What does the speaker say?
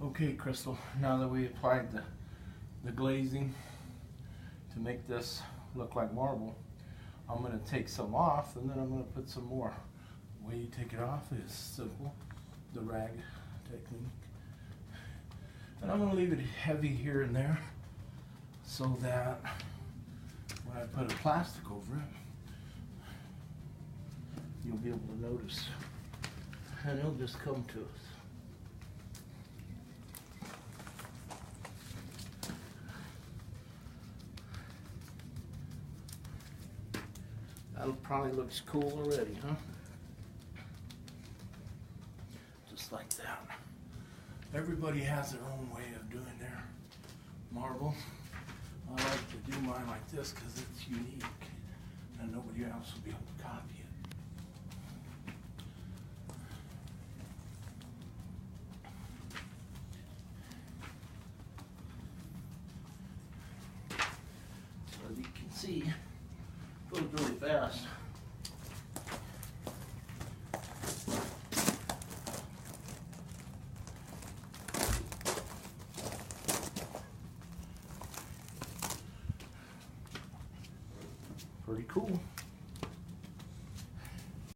Okay, Crystal, now that we applied the glazing to make this look like marble, I'm going to take some off and then I'm going to put some more. The way you take it off is simple, the rag technique. And I'm going to leave it heavy here and there so that when I put a plastic over it, you'll be able to notice, and it'll just come to us. That probably looks cool already, huh? Just like that. Everybody has their own way of doing their marble. I like to do mine like this because it's unique and nobody else will be able to copy it. So as you can see, it goes really fast. Pretty cool.